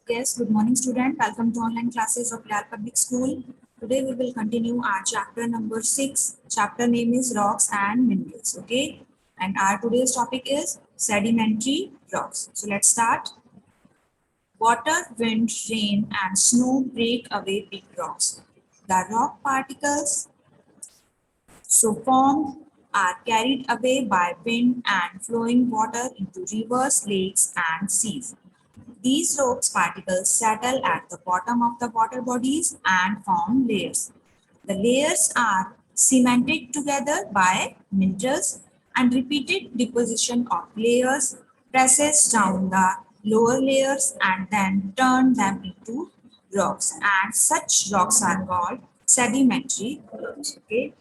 Yes, good morning student. Welcome to online classes of Lal Public School. Today we will continue our chapter number 6. Chapter name is rocks and minerals. Okay. And our today's topic is sedimentary rocks. So let's start. Water, wind, rain and snow break away big rocks. The rock particles so formed are carried away by wind and flowing water into rivers, lakes and seas. These rocks particles settle at the bottom of the water bodies and form layers. The layers are cemented together by minerals and repeated deposition of layers presses down the lower layers and then turn them into rocks, and such rocks are called sedimentary rocks. Okay.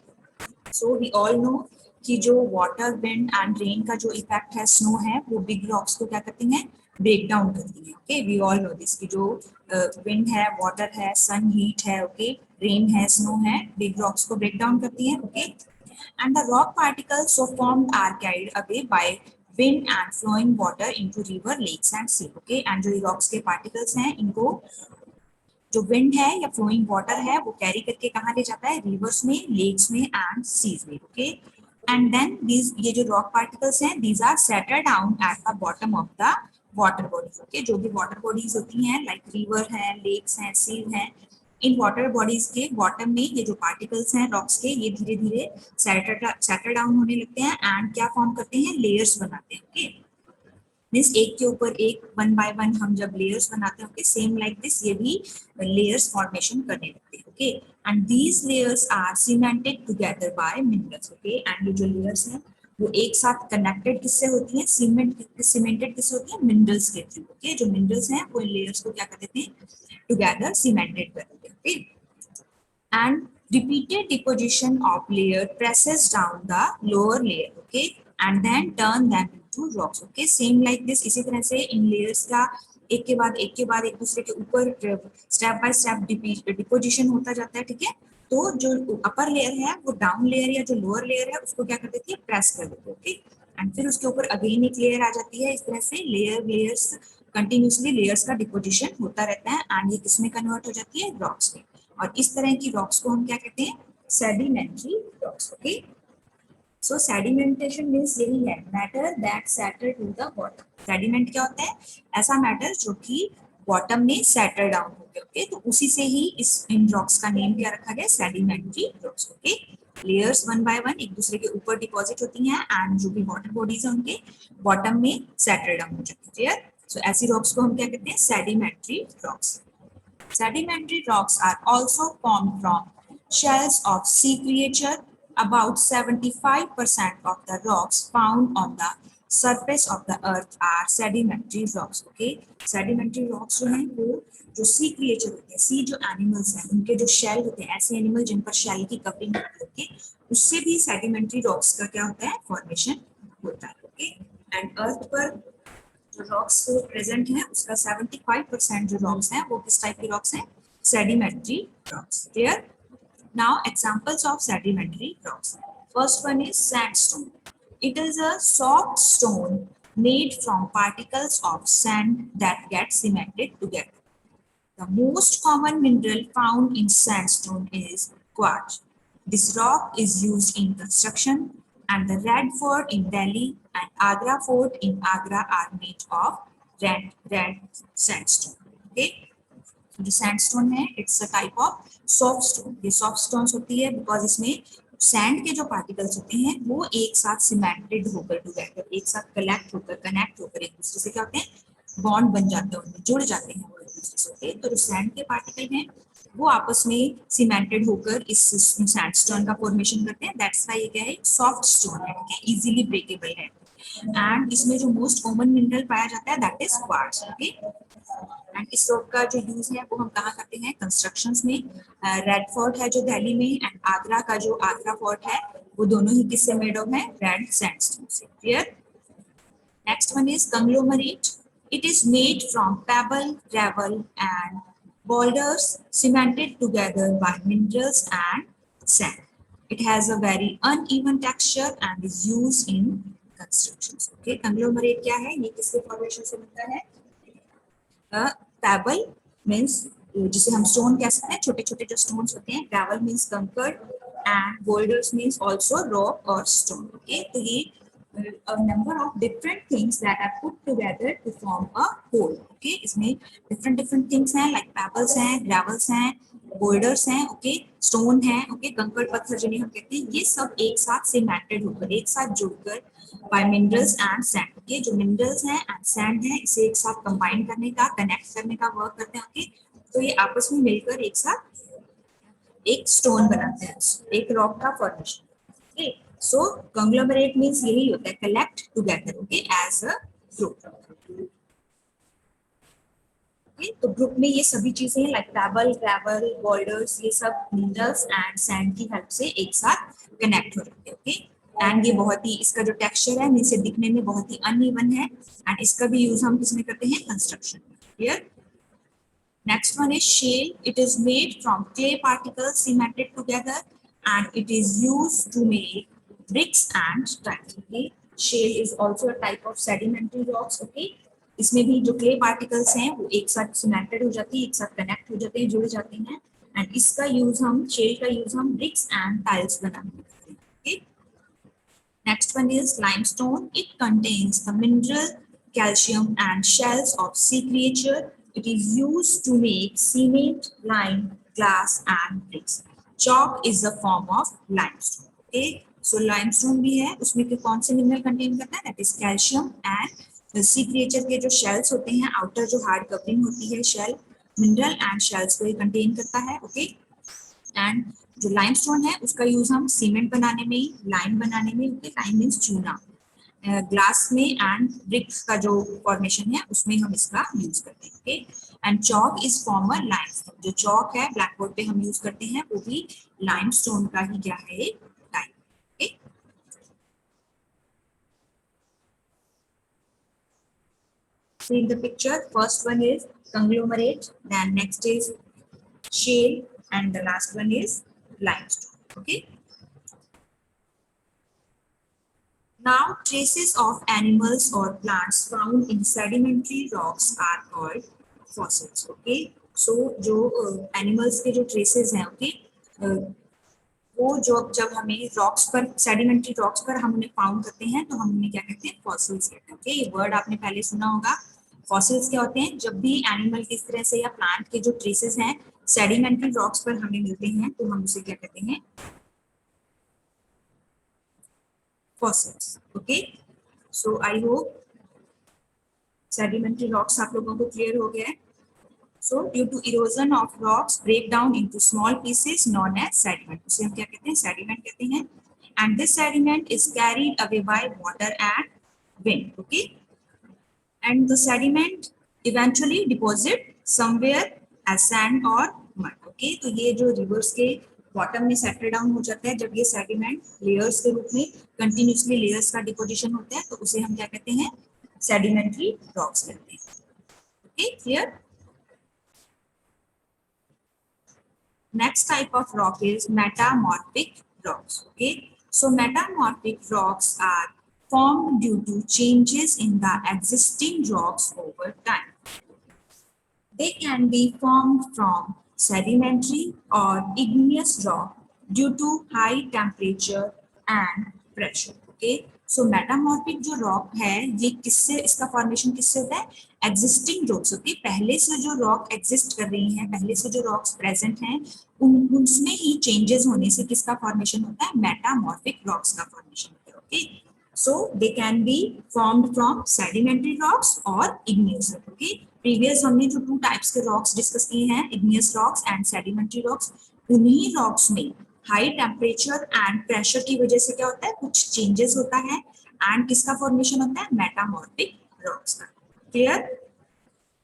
So we all know कि जो water wind and rain का जो effect है snow है वो big rocks को क्या करती हैं ब्रेक डाउन करती हैं. Okay we all know this कि जो विंड है वाटर है सन हीट है ओके रेन है स्नो है बिग रॉक्स को ब्रेक डाउन करती हैं. Okay and the rock particles so formed are carried away by wind and flowing water into river lakes and sea. Okay and जो rocks के particles हैं इनको जो विंड है या फ्लोइंग वाटर है वो कैरी करके कहाँ ले जाता है रिवर्स में लेक्स में एंड सीज में. ओके एंड देन दीज ये जो रॉक पार्टिकल्स हैं these are settle down at the bottom of the water bodies. Okay जो भी वाटर बॉडीज होती हैं लाइक रिवर है लेक्स हैं सीज हैं इन वाटर बॉडीज के बॉटम में ये जो पार्टिकल्स हैं रॉक्स के ये धीरे धीरे सेटल डाउन होने लगते हैं एंड क्या फॉर्म करते हैं लेयर्स बनाते हैं. ओके मीन्स एक के ऊपर एक वन बाय वन हम जब लेयर्स बनाते हैं ओके सेम लाइक दिस ये भी लेयर्स फॉर्मेशन करने लगते हैं. Okay and these layers are cemented together by minerals. Okay and ये जो लेयर्स हैं वो एक साथ कनेक्टेड किससे होती हैं सीमेंटेड किससे होती है मिनरल्स के थ्रू. ओके जो मिनरल्स हैं वो लेयर्स को क्या कर देते हैं टुगेदर सीमेंटेड कर देते हैं. Okay and repeated deposition of layer presses down the lower layer. Okay and then turn them into rocks. Okay same like this इसी तरह से इन layers का एक के बाद एक दूसरे के ऊपर स्टेप बाय स्टेप डिपोजिशन होता जाता है. ठीक है तो जो अपर लेयर है वो डाउन लेयर या जो लोअर लेयर है उसको क्या कर देती है प्रेस कर देती है. ओके एंड फिर उसके ऊपर अगेन एक लेयर आ जाती है. इस तरह से लेयर्स कंटिन्यूसली लेयर्स का डिपोजिशन होता रहता है एंड ये किसमें कन्वर्ट हो जाती है रॉक्स में. और इस तरह की रॉक्स को हम क्या कहते हैं sedimentary rocks. Okay so sedimentation means यही है matter that settle to the bottom. Sediment क्या होता है ऐसा मैटर जो कि बॉटम में सेटल डाउन हो गया. ओके तो उसी से ही इस इन रॉक्स का नेम क्या रखा गया sedimentary rocks. Okay layers one by one एक दूसरे के ऊपर डिपॉजिट होती हैं एंड जो भी वाटर बॉडीज है उनके बॉटम में सेटल डाउन हो जाती है. क्लियर सो ऐसी रॉक्स को हम क्या कहते हैं sedimentary rocks. Sedimentary rocks are also formed from shells of sea creature. About 75% of the rocks found on the surface of the earth are sedimentary rocks. Okay, sedimentary rocks जो हैं वो जो sea creature होते हैं sea जो animals हैं उनके जो shell होते हैं ऐसे animal जिन पर shell की covering होती है okay, उससे भी sedimentary rocks का क्या होता है formation होता है. Okay, and earth पर जो रॉक्स प्रेजेंट हैं उसका 75% जो रॉक्स हैं वो किस टाइप की रॉक्स हैं sedimentary rocks. Clear now examples of sedimentary rocks. First one is sandstone. It is a soft stone made from particles of sand that get cemented together. The most common mineral found in sandstone is quartz. This rock is used in construction and the Red Fort in Delhi and Agra Fort in Agra are made of red sandstone. Okay, जो sandstone है it's a type of soft stone. ये soft stones होती है because इसमें sand के जो particles होते हैं वो एक साथ सीमेंटेड होकर टुगेदर एक साथ कनेक्ट होकर एक दूसरे से क्या होते हैं बॉन्ड बन जाते हैं उनमें जुड़ जाते हैं वो एक दूसरे से. ओके तो जो सैंड के पार्टिकल हैं वो आपस में सीमेंटेड होकर इस सैंडस्टोन का फॉर्मेशन करते हैं. दैट्स व्हाई ये क्या है सॉफ्ट स्टोन है. ठीक है इजीली ब्रेकेबल है एंड इसमें जो मोस्ट कॉमन मिनरल पाया जाता है that is quartz. Okay and इस रॉक का जो यूज है वो हम कहाँ करते हैं कंस्ट्रक्शंस में. रेड फोर्ट है जो दिल्ली में एंड आगरा का जो आगरा फोर्ट है वो दोनों ही किससे मेड ऑफ है रेड सैंडस्टोन से. Clear next one is conglomerate. It is made from payable gravel and boulders cemented together by minerals and sand. It has a very uneven texture and is used in constructions. Okay, conglomerate क्या है ये किसके formation से बनता है pebble means जिसे हम stone कह सकते हैं, छोटे छोटे जो स्टोन्स होते हैं. ग्रेवल मीन्स कंकड़ and boulders means also rock और स्टोन. ओके, तो ये a number of different things that are put together to form a whole. Okay, इसमें different things हैं, like pebbles हैं, gravels हैं, boulders हैं, okay, stone है, okay, कंकड़ पत्थर जिन्हें हम कहते हैं, ये सब एक साथ cemented होकर, एक साथ जुड़कर by minerals and sand. Okay, जो minerals हैं and sand है, इसे एक साथ combine करने का, connect करने का work करते हैं. Okay, तो ये आपस में मिलकर एक साथ एक स्टोन बनाते हैं, एक रॉक का formation. Okay, so conglomerate means यही होता है, collect together, okay, as a group. Okay, तो ग्रुप में ये सभी चीजें लाइक पैबल, ग्रेवल, बोल्डर्स, ये सब मिनरल्स एंड सैंड की हेल्प से एक साथ कनेक्ट हो जाते हैं. ओके, एंड ये बहुत ही, इसका जो टेक्सचर है इसे दिखने में बहुत ही अनइवन है, एंड इसका भी यूज हम किसमें करते हैं, construction. Clear? Next one is shale. It is made from clay particles cemented together and it is used to make bricks and tiles. Okay. Shale is also a type of sedimentary rocks. Okay. इसमें भी जो clay particles हैं वो एक साथ cemented हो जाती है, एक साथ connect हो जाते हैं, जुड़ जाते हैं. And इसका use हम, shale का use हम bricks and tiles बनाने में करते हैं. Okay. Next one is limestone. It contains the mineral calcium and shells of sea creature. It is used to make cement, lime, glass and bricks. Chalk is a form of limestone. Okay, so limestone भी है, उसमें के कौन से mineral contain करता है, that is calcium and sea creature के जो shells होते हैं, outer जो hard covering होती है shell, mineral and shells को ये contain करता है. Okay, एंड जो लाइमस्टोन है उसका यूज हम सीमेंट बनाने में, लाइम बनाने में, लाइम मींस चूना, ग्लास में एंड ब्रिक्स का जो फॉर्मेशन है उसमें हम इसका यूज करते हैं. Okay, and chalk is farmer limestone. जो चॉक है ब्लैक बोर्ड पे हम यूज करते हैं वो भी लाइमस्टोन का ही क्या है, type. Okay, see in the picture, first one is conglomerate, then next is shale and the last one is limestone. Okay, now traces of animals or plants found in sedimentary rocks are called fossils. Okay, so जो animals के जो traces हैं, okay, वो जब हमें rocks पर, sedimentary rocks पर हम उन्हें फाउंड करते हैं तो हम उन्हें क्या कहते हैं, फॉसिल्स कहते हैं. ओके, ये वर्ड आपने पहले सुना होगा. फॉसिल्स क्या होते हैं, जब भी एनिमल किस तरह से या प्लांट के जो ट्रेसेस हैं सेडिमेंट्री रॉक्स पर हमें मिलते हैं तो हम उसे क्या कहते हैं, fossils. Okay, so I hope sedimentary rocks आप लोगों को क्लियर हो गया है. So due to erosion of rocks break down into small pieces known as sediment. उसे हम क्या कहते हैं, sediment कहते हैं. And this sediment is carried away by water and wind. Okay. And the sediment eventually deposit somewhere as sand or mud. Okay. तो ये जो rivers के bottom में settle down हो जाता है, जब ये sediment layers के रूप में continuously layers का deposition होता है तो उसे हम क्या कहते हैं, sedimentary rocks कहते हैं. Okay, clear? Next type of rock is metamorphic rocks. Okay, so metamorphic rocks are formed due to changes in the existing rocks over time. They can be formed from sedimentary or igneous rock due to high temperature and pressure. Okay, so metamorphic जो rock है ये किससे, इसका formation किससे होता है, existing rocks. Okay, पहले से जो rock exist कर रही हैं, पहले से जो rocks present हैं उनमें ही changes होने से किसका formation होता है, metamorphic rocks का formation होता है. Okay, so they can be formed from sedimentary rocks or igneous rock. Okay, previous हमने जो 2 टाइप्स के रॉक्स डिस्कस किए हैं, igneous rocks and sedimentary rocks, उन्हीं रॉक्स में हाई टेम्परेचर एंड प्रेशर की वजह से क्या होता है, कुछ चेंजेस होता है एंड किसका फॉर्मेशन होता है, मेटामॉर्फिक रॉक्स का. क्लियर?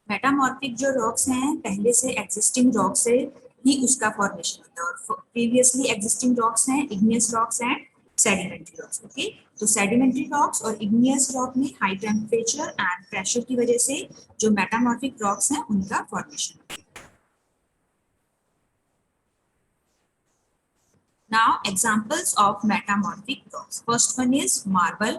मेटामॉर्फिक जो रॉक्स हैं पहले से एग्जिस्टिंग रॉक से ही उसका फॉर्मेशन होता है और प्रीवियसली एग्जिस्टिंग रॉक्स हैं igneous rocks and sedimentary rocks. Okay, तो सेडिमेंट्री रॉक्स और इग्नियस रॉक में हाई टेम्परेचर एंड प्रेशर की वजह से जो मेटामॉर्फिक रॉक्स हैं उनका formation. Now examples of metamorphic rocks. First one is marble.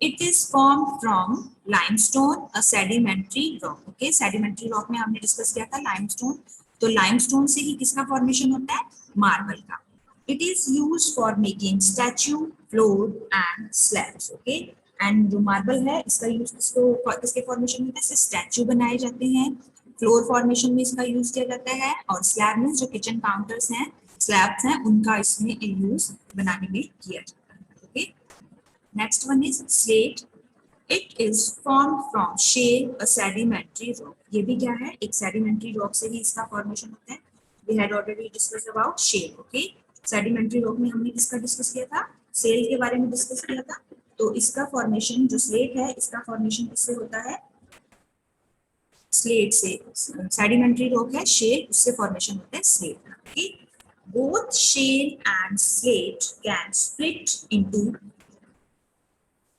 It is formed from limestone, a sedimentary rock. Okay, sedimentary rock में हमने डिस्कस किया था limestone. तो limestone से ही किसका फॉर्मेशन होता है? मार्बल का. It is used for making statue, floor and slabs. Okay, and जो मार्बल है इसका यूज किसके फॉर्मेशन में होता है? स्टैचू बनाए जाते हैं, फ्लोर फॉर्मेशन में इसका यूज किया जाता है, और स्लैब में जो किचन काउंटर्स हैं, स्लैब्स हैं, उनका इसमें यूज बनाने में किया जाता है. Okay, next one is slate. It is formed from shale, a sedimentary rock. ये भी क्या है? एक सेडिमेंट्री रॉक से ही इसका फॉर्मेशन होता है. We had already discussed about shale. Okay, sedimentary rock में हमने किसका डिस्कस किया था? सेल के बारे में डिस्कस किया था. तो इसका फॉर्मेशन जो स्लेट है, इसका फॉर्मेशन किससे होता है? स्लेट से. सेडिमेंट्री रॉक है, शेल, उससे फॉर्मेशन होता है slate. Okay, both shale and slate can split into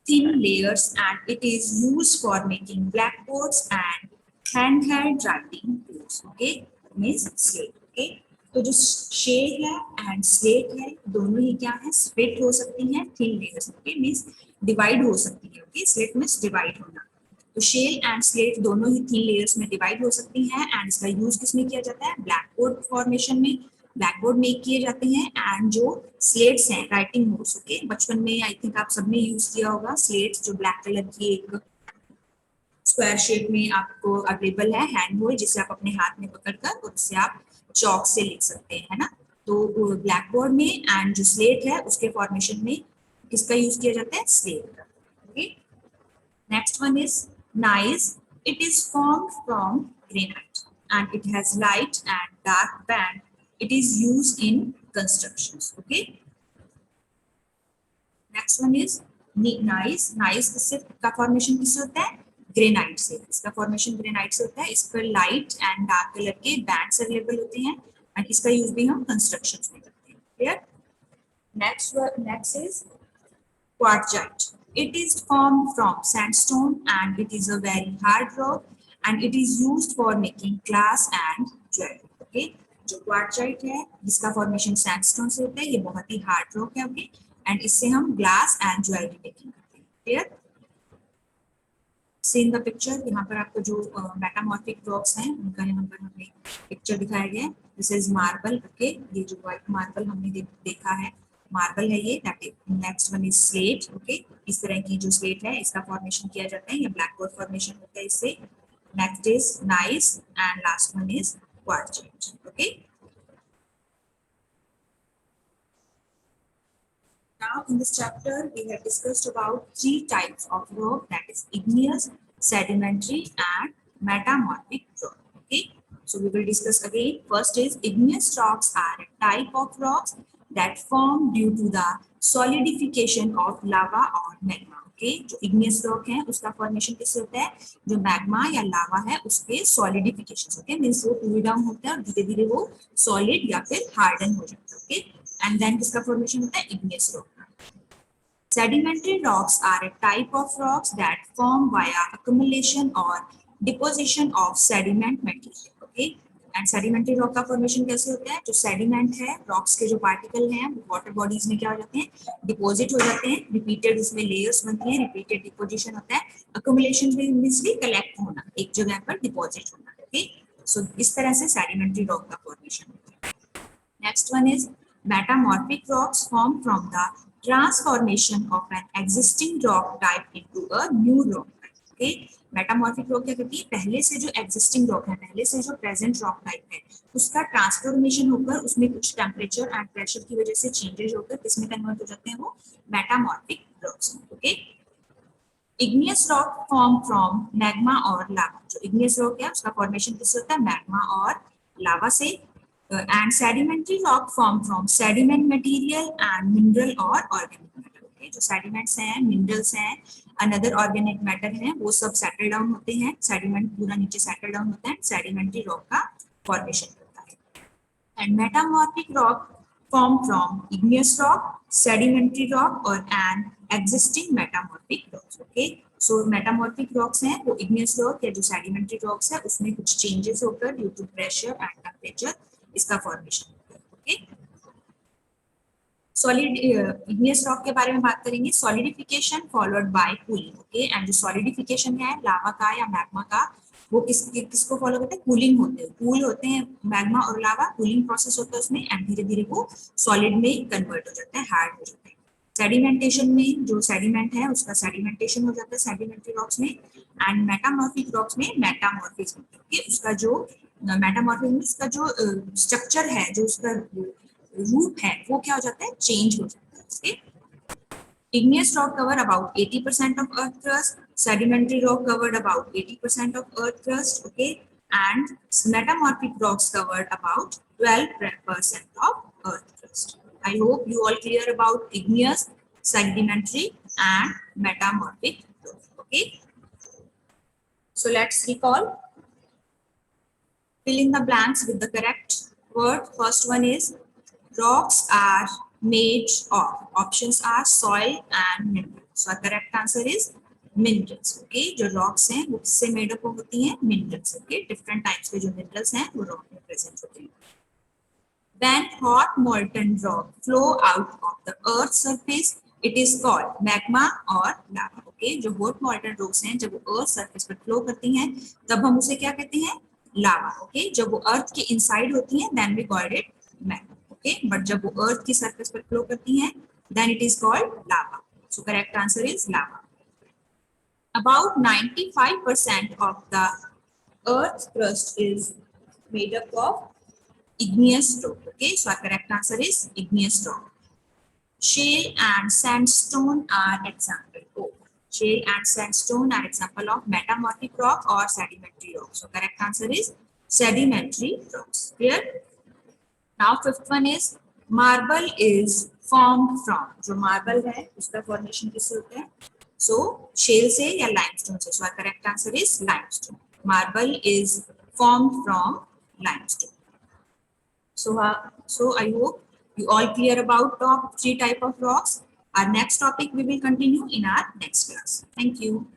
thin layers and it is used for making blackboards and handheld writing tools. Okay, means slate. Okay, तो जो shell है and slate है, दोनों ही क्या है? स्प्लिट हो सकती हैं thin layers. Okay, means divide हो सकती है. ओके, स्लेट मींस डिवाइड होना. तो शेल एंड स्लेट दोनों ही थिन लेयर्स में डिवाइड हो सकती हैं एंड इसका यूज किसमें किया जाता है? ब्लैकबोर्ड फॉर्मेशन में, ब्लैकबोर्ड मेक किए जाते हैं. एंड जो स्लेट्स हैं, राइटिंग नोट्स. ओके, बचपन में आई थिंक आप सबने यूज किया होगा स्लेट्स, जो ब्लैक कलर की एक स्क्वायर शेप में आपको अवेलेबल है, हैंड होल, जिसे आप अपने हाथ में पकड़कर और उससे आप चौक से लिख सकते हैं, है ना. तो ब्लैक बोर्ड में एंड जो स्लेट है उसके फॉर्मेशन में किसका यूज किया जाता है? स्लेट का. Okay, next one is nice. It is formed from granite and it has light and dark band. It is used in constructions. Okay, next one is nice. Nice किससे का formation किससे होता है? Granite से. इसका formation granite से होता है. इस पर लाइट एंड डार्क कलर के बैंड्स अवेलेबल होते हैं एंड इसका यूज भी हम कंस्ट्रक्शंस में करते हैं. Clear? Next is quartzite. It is formed from sandstone and it is a very hard rock and it is used for making glass and jewelry. Okay, जो quartzite है जिसका फॉर्मेशन सैंडस्टोन से होता है, ये बहुत ही हार्ड रॉक है. ओके, एंड इससे हम ग्लास एंड ज्वेलरी मेकिंग करते हैं. Clear? See in the picture. यहाँ पर आपको जो मेटामॉर्फिक रॉक्स हैं उनका यहाँ पर हमें पिक्चर दिखाया गया है. This is marble. ओके, ये जो व्हाइट मार्बल हमने देखा है, मार्बल है ये. That is. Next one is slate. Okay, इस तरह की जो स्लेट है इसका फॉर्मेशन किया जाता है, ये ब्लैकबोर्ड फॉर्मेशन होता है इससे. Next is nice and last one is quartzite. Okay, now in this chapter we have discussed about 3 types of rock, that is igneous, sedimentary and metamorphic rock. Okay, so we will discuss again. First is igneous rocks are a type of rocks that form due to the solidification of lava or magma. Okay, जो igneous rock है उसका formation किससे होता है? जो magma या लावा है उसके सॉलिडिफिकेशन से. ओके, मींस वो कूल डाउन होता है और धीरे धीरे वो सॉलिड या फिर हार्डन हो जाता है. ओके, एंड देन किसका फॉर्मेशन होता है? igneous rock. Sedimentary rocks are a type of rocks that form via accumulation or deposition of sediment material. Okay, and sedimentary rock का formation कैसे होता है? जो sediment है, rocks के जो particle हैं, वो water bodies में क्या हो जाते हैं? deposit हो जाते हैं. repeated उसमें layers बनती हैं, repeated deposition होता है. accumulation means भी collect होना, एक जगह पर deposit होना. Okay, so इस तरह से sedimentary rock का formation होता है. Next one is metamorphic rocks formed from the transformation of an existing rock type into a new rock type. Okay, metamorphic rock क्या करती है? पहले से जो existing rock है, पहले से जो present rock type है, उसका ट्रांसफॉर्मेशन होकर उसमें कुछ टेम्परेचर एंड प्रेशर की वजह से चेंजेस होकर किसमें कन्वर्ट हो जाते हैं? वो metamorphic rocks. Okay, igneous rock form from magma और lava. जो igneous rock है उसका फॉर्मेशन किससे होता है? मैग्मा और लावा से. And sedimentary rock form from sediment material and mineral or organic matter. Okay, जो sediments हैं, minerals हैं, another organic matter हैं, वो सब settle down होते हैं. sediment पूरा नीचे settle down होता है, sedimentary rock का formation होता है. And metamorphic rock form from igneous rock, sedimentary rock और an existing metamorphic rocks. Okay, so metamorphic rocks हैं वो igneous rock या जो sedimentary rocks है उसमें कुछ changes होकर due to pressure and temperature इसका formation. Okay, solid igneous rock के बारे में बात करेंगे. Solidification followed by cooling. Okay, and जो सॉलिडिफिकेशन है लावा का या मैग्मा का, वो किसको फॉलो करते हैं? कूलिंग होते हैं. कूल होते हैं मैग्मा और लावा, कूलिंग प्रोसेस होता है उसमें, एंड धीरे धीरे वो सॉलिड में कन्वर्ट हो जाता है, हार्ड हो जाता है. सेडिमेंटेशन में जो सेडिमेंट है उसका सेडिमेंटेशन हो जाता है सेडिमेंट्री रॉक्स में, एंड मेटामॉर्फिक रॉक्स में मेटामॉर्फिज्म. ओके, उसका जो मेटामॉर्फिज्म, उसका जो स्ट्रक्चर है, जो उसका रूप है, वो क्या हो जाता है? चेंज हो जाता है. Okay, igneous rock cover about 80% of earth crust, sedimentary rock covered about 80% of earth crust. Okay, and metamorphic rocks covered about 12% of earth crust. I hope you all clear about igneous, sedimentary and metamorphic rock. Okay, so let's recall. Fill in the blanks with the correct word. First one is rocks are made of. Options are soil and mineral. So our correct answer is minerals. Okay, जो rocks हैं वो किससे made up होती हैं? Minerals. Okay, different types के जो minerals हैं वो rock में present होते हैं. When hot molten rock flow out of the earth's surface, it is called magma or lava. Okay, जो hot molten rocks हैं जब वो earth surface पर flow करती हैं तब हम उसे क्या कहते हैं? Lava. Okay, जब वो earth के inside होती हैं then we called it magma. Okay, but जब वो earth की surface पर flow करती हैं then it is called lava. So correct answer is lava. About 95% of the earth's crust is made up of igneous rock. Okay, so our correct answer is igneous rock. Shale and sandstone are example of. Shale and sandstone are example of metamorphic rock or sedimentary rock. So correct answer is sedimentary rocks. Clear? Now fifth one is marble is formed from. जो marble है उसका formation किससे होता है? So shale से या limestone से. So our correct answer is limestone. Marble is formed from limestone. So I hope you all clear about top 3 type of rocks. Our next topic we will continue in our next class. Thank you.